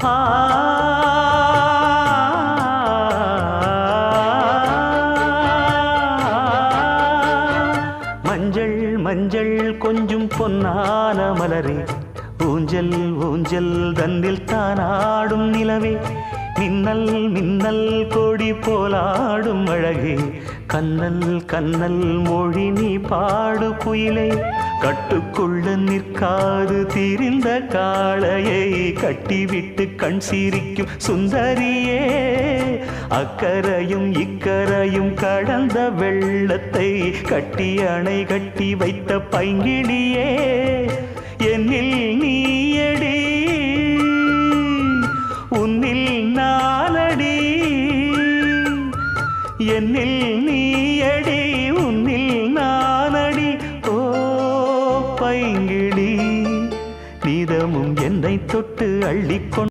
ஆ மஞ்சள் மஞ்சள் கொஞ்சம் பொன்னான மலரே, ஊஞ்சல் ஊஞ்சல் தன்னில் தானாடும் நிலவே, மின்னல் மின்னல் கொடி போலாடும் அழகே, கண்ணல் கண்ணல் மொழி நீ பாடு குயிலே, கட்டுக்குள்ள நிற்காது திரிந்த காளையை கட்டிவிட்டு கண் சிரிக்கும் சுந்தரியே, அக்கரையும் இக்கரையும் கடந்த வெள்ளத்தை கட்டி அணை கட்டி வைத்த பைங்கிளியே, என்னில் நீயடி உன்னில் நானடி, என்னில் நீயடி உன்னில் நானடி. ஓ பைங்கிளி, நீதமும் என்னை தொட்டு அள்ளிக்கொண்டு